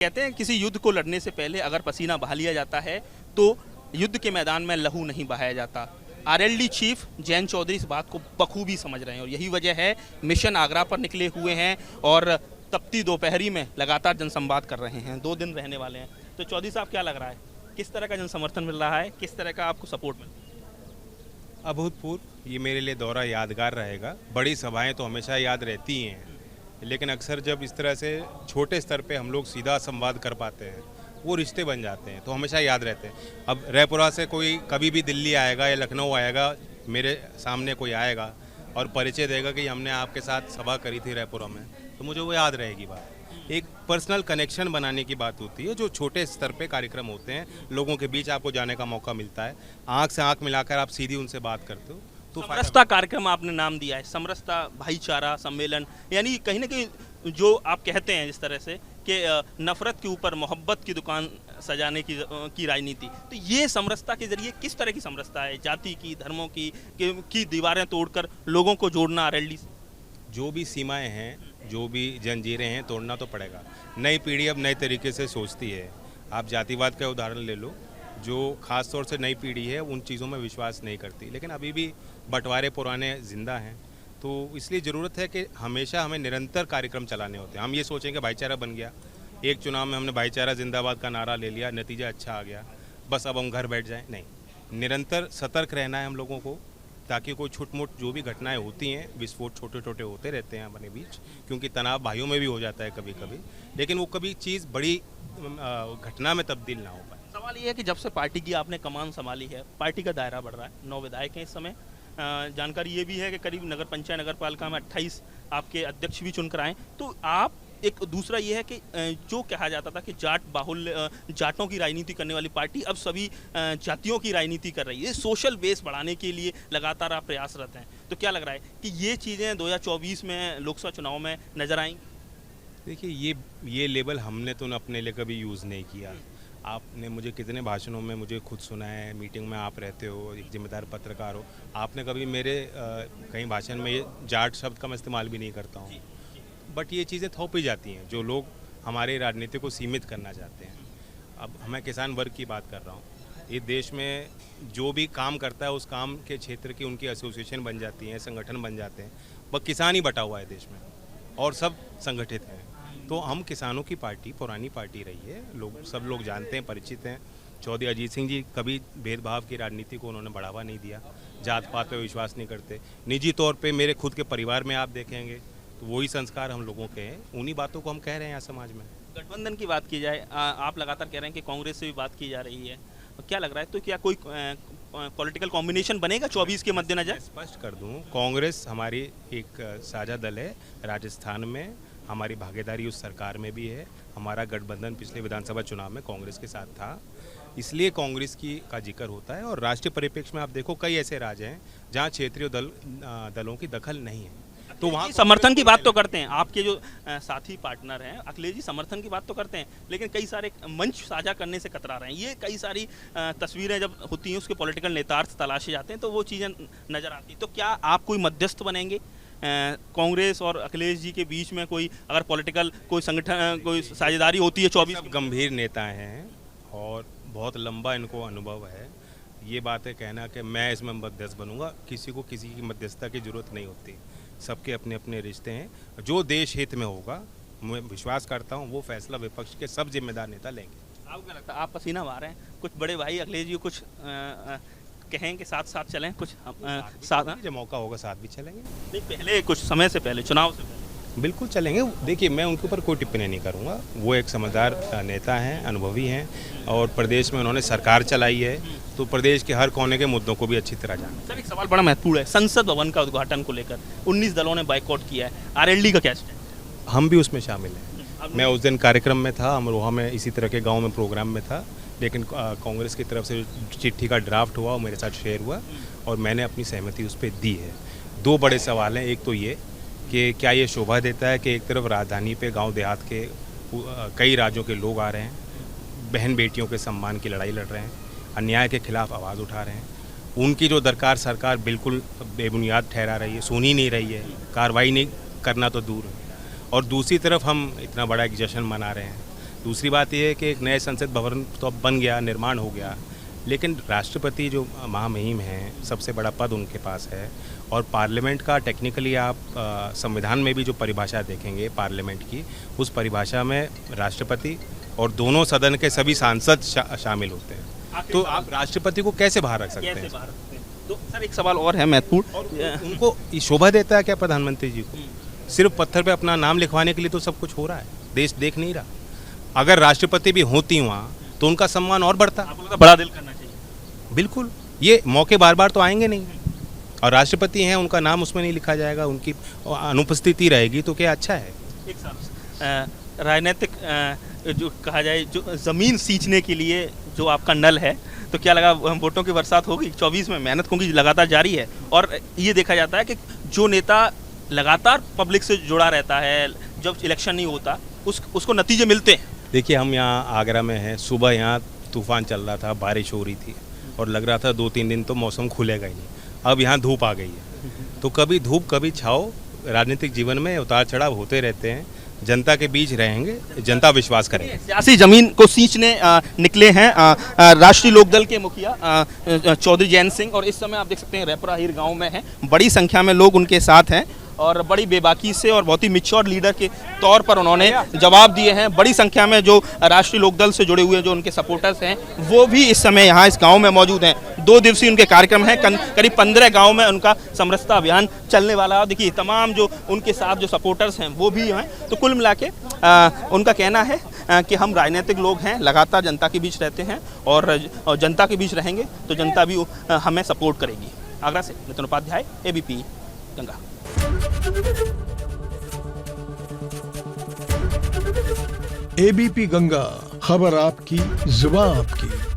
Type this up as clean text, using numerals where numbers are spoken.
कहते हैं किसी युद्ध को लड़ने से पहले अगर पसीना बहा लिया जाता है तो युद्ध के मैदान में लहू नहीं बहाया जाता। आरएलडी चीफ जयंत चौधरी इस बात को बखूबी समझ रहे हैं और यही वजह है मिशन आगरा पर निकले हुए हैं और तपती दोपहरी में लगातार जनसंवाद कर रहे हैं। 2 दिन रहने वाले हैं। तो चौधरी साहब, क्या लग रहा है, किस तरह का जन समर्थन मिल रहा है, किस तरह का आपको सपोर्ट मिल रहा है? अभूतपूर्व। ये मेरे लिए दौरा यादगार रहेगा। बड़ी सभाएं तो हमेशा याद रहती ही हैं, लेकिन अक्सर जब इस तरह से छोटे स्तर पे हम लोग सीधा संवाद कर पाते हैं, वो रिश्ते बन जाते हैं तो हमेशा याद रहते हैं। अब रायपुरा से कोई कभी भी दिल्ली आएगा या लखनऊ आएगा, मेरे सामने कोई आएगा और परिचय देगा कि हमने आपके साथ सभा करी थी रायपुरा में, तो मुझे वो याद रहेगी बात। एक पर्सनल कनेक्शन बनाने की बात होती है। जो छोटे स्तर पे कार्यक्रम होते हैं, लोगों के बीच आपको जाने का मौका मिलता है, आँख से आँख मिलाकर आप सीधी उनसे बात करते हो तो समरसता कार्यक्रम आपने नाम दिया है, समरसता भाईचारा सम्मेलन, यानी कहीं ना कहीं जो आप कहते हैं जिस तरह से कि नफरत के ऊपर मोहब्बत की दुकान सजाने की राजनीति, तो ये समरसता के जरिए किस तरह की समरसता है? जाति की, धर्मों की दीवारें तोड़कर लोगों को जोड़ना आरएलडी से? जो भी सीमाएं हैं, जो भी जंजीरें हैं, तोड़ना तो पड़ेगा। नई पीढ़ी अब नए तरीके से सोचती है। आप जातिवाद का उदाहरण ले लो, जो खास तौर से नई पीढ़ी है उन चीज़ों में विश्वास नहीं करती, लेकिन अभी भी बंटवारे पुराने जिंदा हैं। तो इसलिए ज़रूरत है कि हमेशा हमें निरंतर कार्यक्रम चलाने होते हैं। हम ये सोचें कि भाईचारा बन गया, एक चुनाव में हमने भाईचारा जिंदाबाद का नारा ले लिया, नतीजा अच्छा आ गया, बस अब हम घर बैठ जाएं, नहीं। निरंतर सतर्क रहना है हम लोगों को, ताकि कोई छुटमुट जो भी घटनाएं होती हैं, विस्फोट छोटे छोटे होते रहते हैं अपने बीच, क्योंकि तनाव भाइयों में भी हो जाता है कभी कभी, लेकिन वो कभी चीज़ बड़ी घटना में तब्दील ना हो पाए। सवाल ये है कि जब से पार्टी की आपने कमान संभाली है, पार्टी का दायरा बढ़ रहा है। 9 विधायक हैं इस समय। जानकारी ये भी है कि करीब नगर पंचायत नगर पालिका में 28 आपके अध्यक्ष भी चुनकर आए। तो आप एक दूसरा ये है कि जो कहा जाता था कि जाट बाहुल्य, जाटों की राजनीति करने वाली पार्टी अब सभी जातियों की राजनीति कर रही है। सोशल बेस बढ़ाने के लिए लगातार आप प्रयासरत हैं। तो क्या लग रहा है कि ये चीज़ें 2024 में लोकसभा चुनाव में नजर आएंगी? देखिए, ये लेबल हमने तो अपने लिए कभी यूज़ नहीं किया। आपने मुझे कितने भाषणों में मुझे खुद सुना है, मीटिंग में आप रहते हो, एक जिम्मेदार पत्रकार हो, आपने कभी मेरे कहीं भाषण में ये जाट शब्द का मैं इस्तेमाल भी नहीं करता हूँ। बट ये चीज़ें थोपी जाती हैं जो लोग हमारे राजनीति को सीमित करना चाहते हैं। अब मैं किसान वर्ग की बात कर रहा हूँ। ये देश में जो भी काम करता है उस काम के क्षेत्र की उनकी एसोसिएशन बन जाती हैं, संगठन बन जाते हैं। बस किसान ही बटा हुआ है देश में और सब संगठित हैं। तो हम किसानों की पार्टी, पुरानी पार्टी रही है, सब लोग जानते हैं, परिचित हैं। चौधरी अजीत सिंह जी कभी भेदभाव की राजनीति को उन्होंने बढ़ावा नहीं दिया, जात पात पे विश्वास नहीं करते। निजी तौर पे मेरे खुद के परिवार में आप देखेंगे तो वही संस्कार हम लोगों के हैं, उन्हीं बातों को हम कह रहे हैं यहाँ समाज में। गठबंधन की बात की जाए, आप लगातार कह रहे हैं कि कांग्रेस से भी बात की जा रही है, तो क्या लग रहा है, तो क्या कोई पॉलिटिकल कॉम्बिनेशन बनेगा 24 के मद्देनजर? स्पष्ट कर दूँ, कांग्रेस हमारी एक साझा दल है। राजस्थान में हमारी भागीदारी उस सरकार में भी है। हमारा गठबंधन पिछले विधानसभा चुनाव में कांग्रेस के साथ था, इसलिए कांग्रेस का जिक्र होता है। और राष्ट्रीय परिप्रेक्ष्य में आप देखो, कई ऐसे राज्य हैं जहां क्षेत्रीय दलों की दखल नहीं है, तो वहाँ समर्थन की बात तो करते हैं। आपके जो साथी पार्टनर हैं अखिलेश जी, समर्थन की बात तो करते हैं, लेकिन कई सारे मंच साझा करने से कतरा रहे हैं। ये कई सारी तस्वीरें जब होती हैं, उसके पॉलिटिकल नेतार्थ तलाशे जाते हैं तो वो चीज़ें नजर आती। तो क्या आप कोई मध्यस्थ बनेंगे कांग्रेस और अखिलेश जी के बीच में? कोई अगर पॉलिटिकल कोई संगठन, कोई साझेदारी होती है 24? गंभीर नेता हैं और बहुत लंबा इनको अनुभव है। ये बातें कहना कि मैं इसमें मध्यस्थ बनूंगा, किसी को किसी की मध्यस्थता की जरूरत नहीं होती। सबके अपने अपने रिश्ते हैं। जो देश हित में होगा, मैं विश्वास करता हूँ, वो फैसला विपक्ष के सब जिम्मेदार नेता लेंगे। आपको क्या लगता है, आप पसीना बहा रहे हैं, कुछ बड़े भाई अखिलेश जी कुछ कहें कि साथ साथ चलें, कुछ साथ जब मौका होगा साथ भी चलेंगे। नहीं, पहले कुछ समय से पहले, चुनाव से पहले बिल्कुल चलेंगे। देखिए, मैं उनके ऊपर कोई टिप्पणी नहीं करूंगा। वो एक समझदार नेता हैं, अनुभवी हैं और प्रदेश में उन्होंने सरकार चलाई है, तो प्रदेश के हर कोने के मुद्दों को भी अच्छी तरह जानते हैं। सर, एक सवाल बड़ा महत्वपूर्ण है, संसद भवन का उद्घाटन को लेकर 19 दलों ने बाइकआउट किया है, आरएलडी का क्या स्टैंड? हम भी उसमें शामिल हैं। मैं उस दिन कार्यक्रम में था, अमरोहा में इसी तरह के गाँव में प्रोग्राम में था, लेकिन कांग्रेस की तरफ से चिट्ठी का ड्राफ्ट हुआ और मेरे साथ शेयर हुआ और मैंने अपनी सहमति उस पर दी है। 2 बड़े सवाल हैं। एक तो ये कि क्या ये शोभा देता है कि एक तरफ राजधानी पे गांव देहात के कई राज्यों के लोग आ रहे हैं, बहन बेटियों के सम्मान की लड़ाई लड़ रहे हैं, अन्याय के खिलाफ आवाज़ उठा रहे हैं, उनकी जो दरकार सरकार बिल्कुल बेबुनियाद ठहरा रही है, सुन ही नहीं रही है, कार्रवाई नहीं करना तो दूर है। और दूसरी तरफ हम इतना बड़ा एक जश्न मना रहे हैं, दूसरी बात यह है कि एक नए संसद भवन तो अब बन गया, निर्माण हो गया, लेकिन राष्ट्रपति जो महामहिम हैं, सबसे बड़ा पद उनके पास है। और पार्लियामेंट का टेक्निकली आप संविधान में भी जो परिभाषा देखेंगे पार्लियामेंट की, उस परिभाषा में राष्ट्रपति और दोनों सदन के सभी सांसद शामिल होते हैं। तो आप राष्ट्रपति को कैसे बाहर रख सकते हैं? तो सर एक सवाल और है महत्वपूर्ण, उनको ये शोभा देता है क्या प्रधानमंत्री जी को? सिर्फ पत्थर पे अपना नाम लिखवाने के लिए तो सब कुछ हो रहा है, देश देख नहीं रहा। अगर राष्ट्रपति भी होती वहाँ तो उनका सम्मान और बढ़ता। बड़ा दिल करना चाहिए। बिल्कुल, ये मौके बार बार तो आएंगे नहीं, और राष्ट्रपति हैं, उनका नाम उसमें नहीं लिखा जाएगा, उनकी अनुपस्थिति रहेगी तो क्या अच्छा है? एक साहब राजनीतिक जो कहा जाए, जो ज़मीन सींचने के लिए जो आपका नल है, तो क्या लगा वोटों की बरसात होगी 24 में? मेहनत क्योंकि लगातार जारी है, और ये देखा जाता है कि जो नेता लगातार पब्लिक से जुड़ा रहता है, जब इलेक्शन नहीं होता उसको नतीजे मिलते हैं। देखिए, हम यहाँ आगरा में हैं, सुबह यहाँ तूफान चल रहा था, बारिश हो रही थी और लग रहा था 2-3 दिन तो मौसम खुलेगा ही नहीं। अब यहाँ धूप आ गई है, तो कभी धूप कभी छाँव, राजनीतिक जीवन में उतार चढ़ाव होते रहते हैं। जनता के बीच रहेंगे, जनता विश्वास करेंगे। सियासी जमीन को सींचने निकले हैं राष्ट्रीय लोकदल के मुखिया चौधरी जयंत सिंह, और इस समय आप देख सकते हैं रैपुरा हिर गाँव में हैं, बड़ी संख्या में लोग उनके साथ हैं और बड़ी बेबाकी से और बहुत ही मिच्योर लीडर के तौर पर उन्होंने जवाब दिए हैं। बड़ी संख्या में जो राष्ट्रीय लोकदल से जुड़े हुए जो उनके सपोर्टर्स हैं, वो भी इस समय यहाँ इस गांव में मौजूद हैं। 2 दिवसीय उनके कार्यक्रम हैं, करीब 15 गांव में उनका समरसता अभियान चलने वाला है। देखिए, तमाम जो उनके साथ जो सपोर्टर्स हैं वो भी हैं। तो कुल मिला के उनका कहना है कि हम राजनीतिक लोग हैं, लगातार जनता के बीच रहते हैं और जनता के बीच रहेंगे तो जनता भी हमें सपोर्ट करेगी। आगरा से नितिन उपाध्याय, ABP गंगा। ABP गंगा, खबर आपकी, जुबान आपकी।